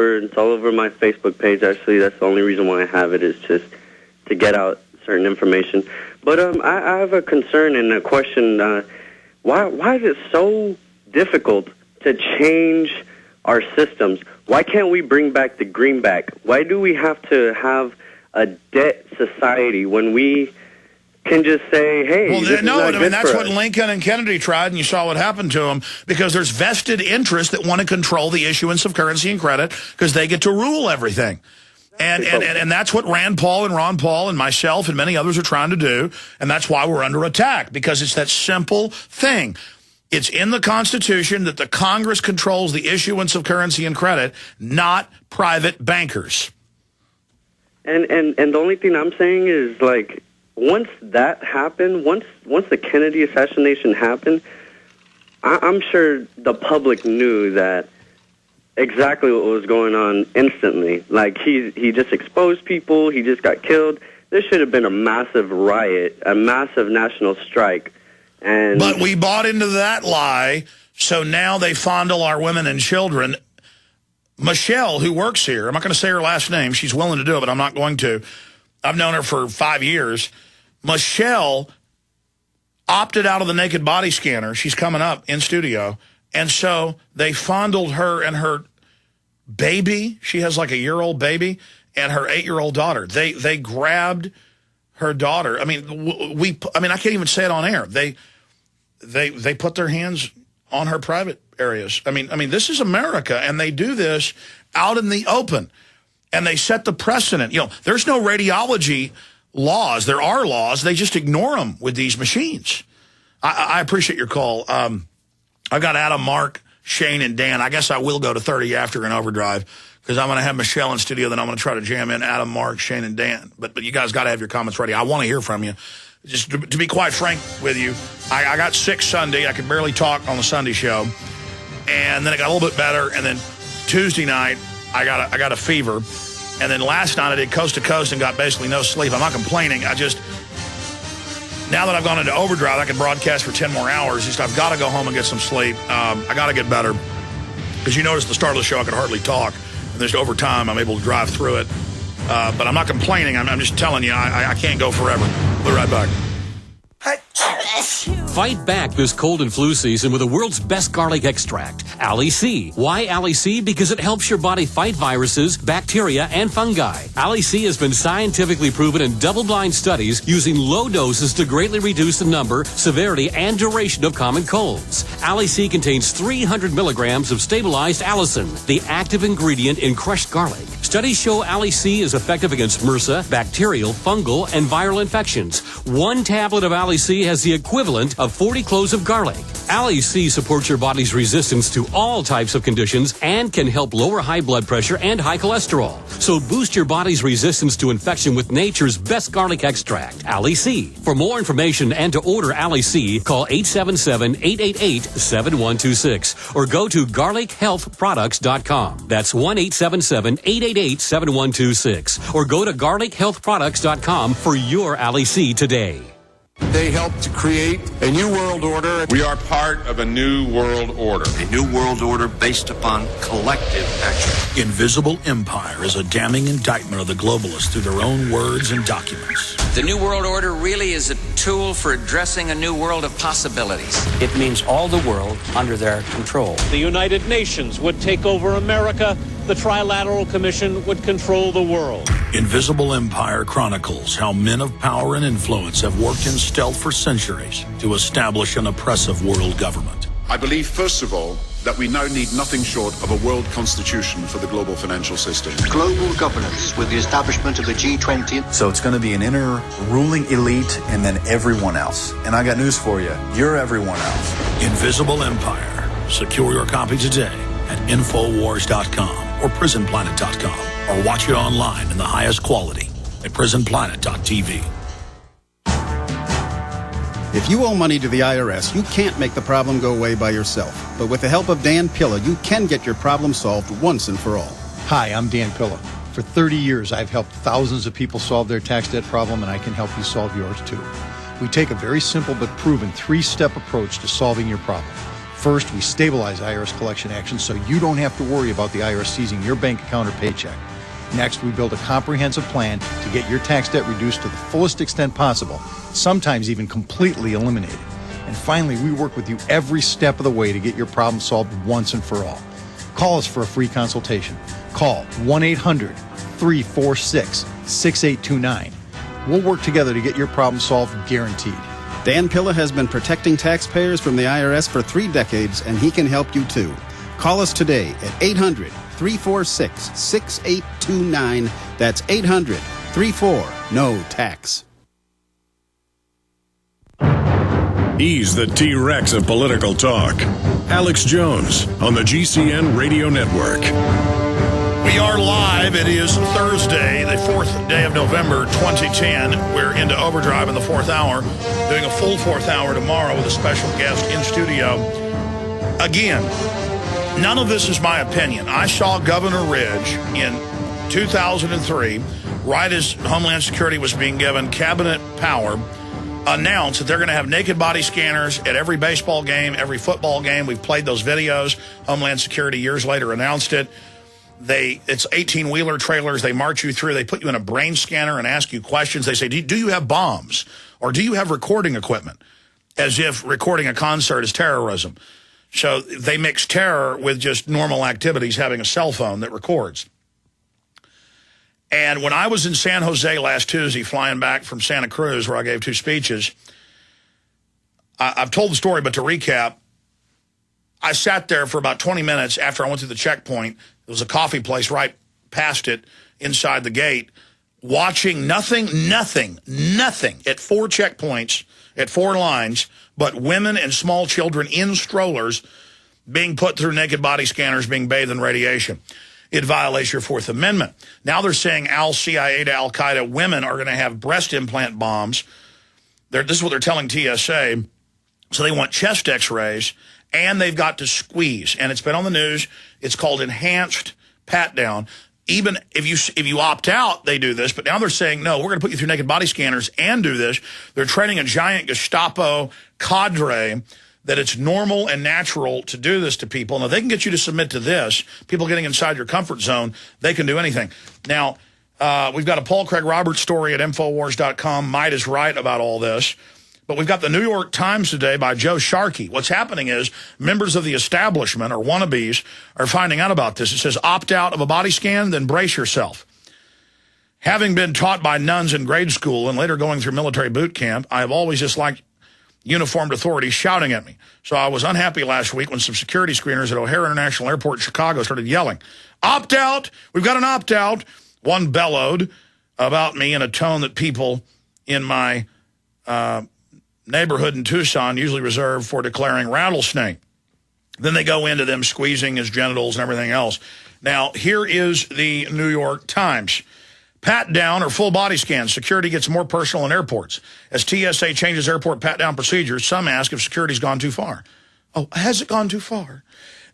It's all over my Facebook page, actually. That's the only reason why I have it, is just to get out certain information. But I have a concern and a question. Why is it so difficult to change our systems? Why can't we bring back the greenback? Why do we have to have a debt society when we can just say, hey, that's what Lincoln and Kennedy tried, and you saw what happened to them, because there's vested interests that want to control the issuance of currency and credit because they get to rule everything. And that's what Rand Paul and Ron Paul and myself and many others are trying to do, and that's why we're under attack, because it's that simple thing. It's in the Constitution that the Congress controls the issuance of currency and credit, not private bankers. And the only thing I'm saying is, like, once that happened, once the Kennedy assassination happened, I'm sure the public knew that exactly what was going on instantly. Like, he just exposed people, he just got killed. There should have been a massive riot, a massive national strike. But we bought into that lie, so now they fondle our women and children. Michelle, who works here, I'm not going to say her last name. She's willing to do it, but I'm not going to. I've known her for 5 years. Michelle opted out of the naked body scanner. She's coming up in studio. And so they fondled her and her baby. She has like a year-old baby and her 8-year-old daughter. They grabbed her daughter. I mean, I can't even say it on air. They put their hands on her private areas. I mean, this is America, and they do this out in the open. And they set the precedent. You know, there's no radiology laws. There are laws. They just ignore them with these machines. I appreciate your call. I've got Adam, Mark, Shane, and Dan. I guess I will go to 30 after in overdrive, because I'm going to have Michelle in studio. Then I'm going to try to jam in Adam, Mark, Shane, and Dan. But you guys got to have your comments ready. I want to hear from you. Just to be quite frank with you, I got sick Sunday. I could barely talk on the Sunday show. And then it got a little bit better. And then Tuesday night, I got a fever. And then last night I did coast to coast and got basically no sleep. I'm not complaining. Now that I've gone into overdrive, I can broadcast for 10 more hours. Just I've got to go home and get some sleep. I got to get better. Because you noticed at the start of the show I could hardly talk. And just over time I'm able to drive through it. But I'm not complaining. I'm just telling you I can't go forever. We'll be right back. Fight back this cold and flu season with the world's best garlic extract, Ali C. Why Ali C? Because it helps your body fight viruses, bacteria, and fungi. Ali C has been scientifically proven in double-blind studies using low doses to greatly reduce the number, severity, and duration of common colds. Ali C contains 300 milligrams of stabilized allicin, the active ingredient in crushed garlic. Studies show Ali C is effective against MRSA, bacterial, fungal, and viral infections. One tablet of Ali C has the equivalent of 40 cloves of garlic. Ali C supports your body's resistance to all types of conditions and can help lower high blood pressure and high cholesterol. So boost your body's resistance to infection with nature's best garlic extract, Ali C. For more information and to order Ali C, call 877-888-7126 or go to garlichealthproducts.com. That's 1-877-888-7126 or go to garlichealthproducts.com for your Ali C today. They helped to create a new world order. We are part of a new world order. A new world order based upon collective action. Invisible Empire is a damning indictment of the globalists through their own words and documents. The new world order really is a tool for addressing a new world of possibilities. It means all the world under their control. The United Nations would take over America. The Trilateral Commission would control the world. Invisible Empire chronicles how men of power and influence have worked in stealth for centuries to establish an oppressive world government. I believe, first of all, that we now need nothing short of a world constitution for the global financial system. Global governance with the establishment of the G20. So it's going to be an inner ruling elite and then everyone else. And I got news for you. You're everyone else. Invisible Empire. Secure your copy today at Infowars.com or PrisonPlanet.com or watch it online in the highest quality at PrisonPlanet.tv. If you owe money to the IRS, you can't make the problem go away by yourself. But with the help of Dan Pilla, you can get your problem solved once and for all. Hi, I'm Dan Pilla. For 30 years, I've helped thousands of people solve their tax debt problem, and I can help you solve yours too. We take a very simple but proven 3-step approach to solving your problem. First, we stabilize IRS collection actions so you don't have to worry about the IRS seizing your bank account or paycheck. Next, we build a comprehensive plan to get your tax debt reduced to the fullest extent possible, sometimes even completely eliminated. And finally, we work with you every step of the way to get your problem solved once and for all. Call us for a free consultation. Call 1-800-346-6829. We'll work together to get your problem solved, guaranteed. Dan Pilla has been protecting taxpayers from the IRS for 3 decades, and he can help you too. Call us today at 800-346-6829. That's 800-34-NO-TAX. He's the T-Rex of political talk. Alex Jones on the GCN Radio Network. We are live. It is Thursday, the 4th day of November, 2010. We're into overdrive in the 4th hour, doing a full 4th hour tomorrow with a special guest in studio. Again, none of this is my opinion. I saw Governor Ridge in 2003, right as Homeland Security was being given cabinet power, announce that they're going to have naked body scanners at every baseball game, every football game. We've played those videos. Homeland Security years later announced it. It's 18-wheeler trailers. They march you through. They put you in a brain scanner and ask you questions. They say, do you have bombs? Or do you have recording equipment? As if recording a concert is terrorism. So they mix terror with just normal activities, having a cell phone that records. And when I was in San Jose last Tuesday, flying back from Santa Cruz, where I gave 2 speeches, I've told the story, but to recap, I sat there for about 20 minutes after I went through the checkpoint. There was a coffee place right past it, inside the gate, watching nothing at 4 checkpoints, at 4 lines, but women and small children in strollers being put through naked body scanners, being bathed in radiation. It violates your 4th Amendment. Now they're saying al-CIA to al-Qaeda women are going to have breast implant bombs. This is what they're telling TSA. So they want chest x-rays, and they've got to squeeze. And it's been on the news. It's called enhanced pat-down. Even if you opt out, they do this. But now they're saying, no, we're going to put you through naked body scanners and do this. They're training a giant Gestapo cadre that it's normal and natural to do this to people. Now, they can get you to submit to this. People getting inside your comfort zone, they can do anything. Now, we've got a Paul Craig Roberts story at Infowars.com. Might is right about all this. But we've got the New York Times today by Joe Sharkey. What's happening is members of the establishment, or wannabes, are finding out about this. It says, opt out of a body scan, then brace yourself. Having been taught by nuns in grade school and later going through military boot camp, I have always disliked uniformed authorities shouting at me. So I was unhappy last week when some security screeners at O'Hare International Airport in Chicago started yelling, opt out! We've got an opt out! One bellowed about me in a tone that people in my neighborhood in Tucson usually reserve for declaring rattlesnake. Then they go into them squeezing his genitals and everything else. Now, here is the New York Times. Pat-down or full body scans. Security gets more personal in airports. As TSA changes airport pat-down procedures, some ask if security's gone too far. Oh, has it gone too far?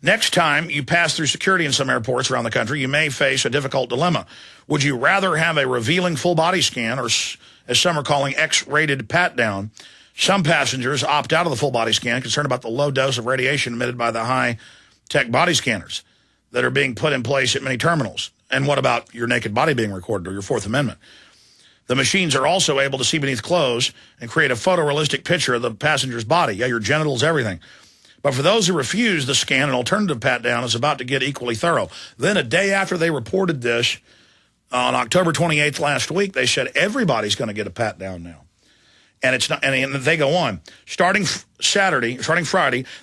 Next time you pass through security in some airports around the country, you may face a difficult dilemma. Would you rather have a revealing full body scan, or as some are calling X-rated pat-down? Some passengers opt out of the full body scan, concerned about the low dose of radiation emitted by the high-tech body scanners that are being put in place at many terminals. And what about your naked body being recorded, or your 4th Amendment? The machines are also able to see beneath clothes and create a photorealistic picture of the passenger's body. Yeah, your genitals, everything. But for those who refuse the scan, an alternative pat-down is about to get equally thorough. Then a day after they reported this, on October 28th last week, they said everybody's going to get a pat-down now. And it's not, and they go on. Starting Friday,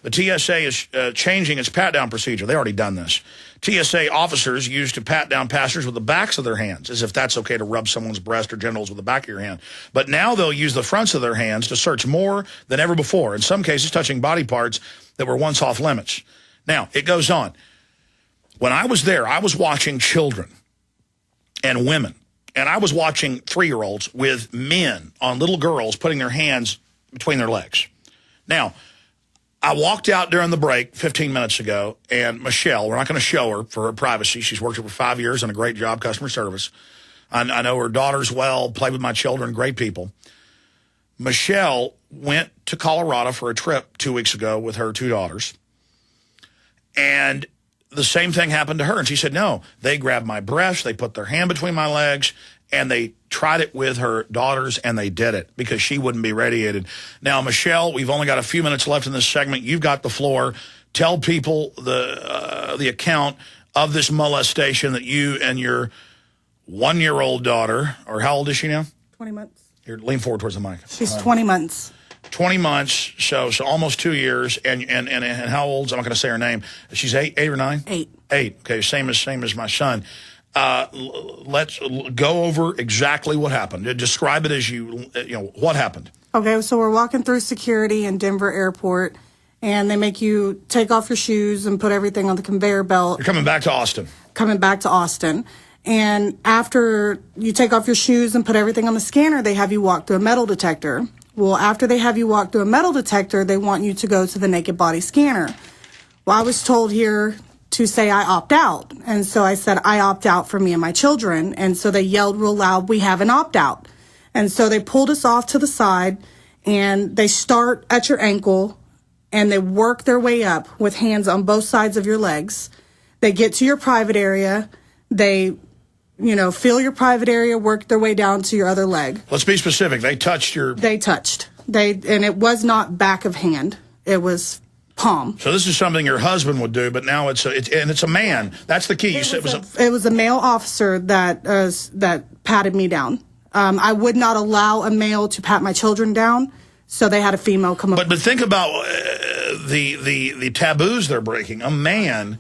the TSA is changing its pat-down procedure. They've already done this. TSA officers used to pat down passengers with the backs of their hands, as if that's okay to rub someone's breast or genitals with the back of your hand. But now they'll use the fronts of their hands to search more than ever before, in some cases touching body parts that were once off limits. Now, it goes on. When I was there, I was watching children and women. And I was watching 3-year-olds with men on little girls putting their hands between their legs. Now, I walked out during the break 15 minutes ago, and Michelle, we're not going to show her for her privacy. She's worked here for 5 years, done a great job, customer service. I know her daughters well, played with my children, great people. Michelle went to Colorado for a trip 2 weeks ago with her 2 daughters. And the same thing happened to her. And she said, no, they grabbed my breast, they put their hand between my legs, and they tried it with her daughters, and they did it because she wouldn't be radiated. Now, Michelle, we've only got a few minutes left in this segment. You've got the floor. Tell people the account of this molestation that you and your 1-year-old daughter, or how old is she now? 20 months. Here, lean forward towards the mic. She's 20 months. 20 months, so almost 2 years, and how old? I'm not going to say her name. She's 8 or 9? 8. 8. Okay, same as my son. Let's go over exactly what happened. Describe it as what happened. Okay, so we're walking through security in Denver Airport, and they make you take off your shoes and put everything on the conveyor belt. You're coming back to Austin. Coming back to Austin. And after you take off your shoes and put everything on the scanner, they have you walk through a metal detector. Well, after they have you walk through a metal detector, they want you to go to the naked body scanner. Well, I was told here to say I opt out. And so I said, I opt out for me and my children. And so they yelled real loud, we have an opt out. And so they pulled us off to the side, and they start at your ankle, and they work their way up with hands on both sides of your legs. They get to your private area. They feel your private area, work their way down to your other leg. Let's be specific. They touched your... They touched. And it was not back of hand. It was palm. So this is something your husband would do, but now it's a man. That's the key. It was a male officer that patted me down. I would not allow a male to pat my children down, so they had a female come up. But think about the taboos they're breaking. A man...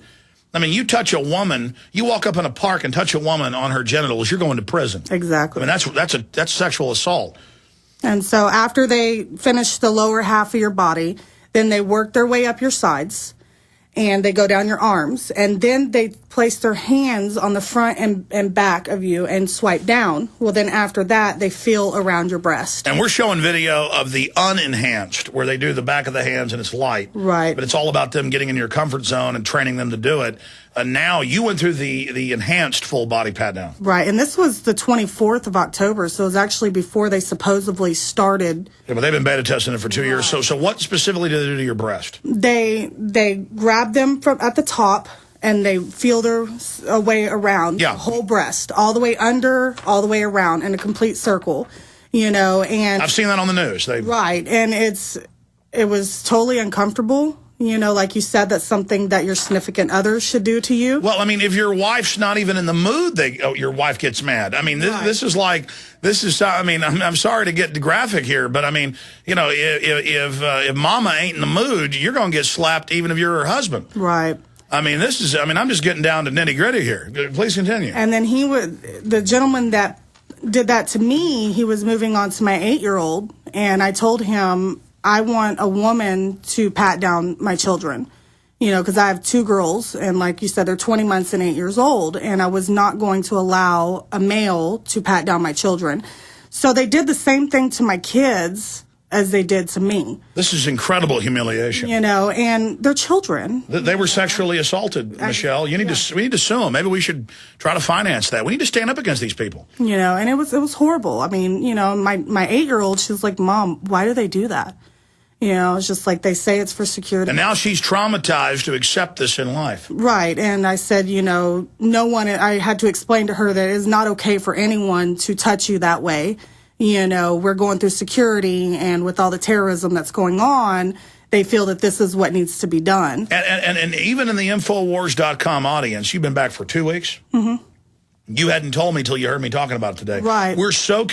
I mean, you touch a woman, you walk up in a park and touch a woman on her genitals, you're going to prison. Exactly. I mean, that's sexual assault. And so after they finish the lower half of your body, then they work their way up your sides, and they go down your arms, and then they place their hands on the front and back of you and swipe down. Well, then after that, they feel around your breast. And we're showing video of the unenhanced, where they do the back of the hands and it's light. Right. But it's all about them getting in your comfort zone and training them to do it. And now you went through the enhanced full body pat down. Right. And this was the 24th of October, so it was actually before they supposedly started. Yeah, but they've been beta testing it for 2 years. So what specifically do they do to your breast? They grab them from at the top, and they feel their way around the whole breast, all the way under, all the way around in a complete circle, and I've seen that on the news. Right. And it was totally uncomfortable. Like you said, that's something that your significant other should do to you. Well, I mean, if your wife's not even in the mood, your wife gets mad. I mean, this is I mean, I'm sorry to get graphic here, but I mean, if mama ain't in the mood, you're going to get slapped even if you're her husband. Right. I mean, I'm just getting down to nitty gritty here. Please continue. And then the gentleman that did that to me, he was moving on to my 8-year-old, and I told him, I want a woman to pat down my children, because I have 2 girls, and like you said, they're 20 months and 8 years old, and I was not going to allow a male to pat down my children. So they did the same thing to my kids as they did to me. This is incredible humiliation. And they're children. They were sexually assaulted, Michelle. We need to sue them. Maybe we should try to finance that. We need to stand up against these people. And it was horrible. I mean, my 8-year-old, she was like, Mom, why do they do that? It's just like they say it's for security. And now she's traumatized to accept this in life. Right. And I said, no one, I had to explain to her that it is not okay for anyone to touch you that way. We're going through security, and with all the terrorism that's going on, they feel that this is what needs to be done. And even in the Infowars.com audience, you've been back for 2 weeks? Mm-hmm. You hadn't told me till you heard me talking about it today. Right. We're so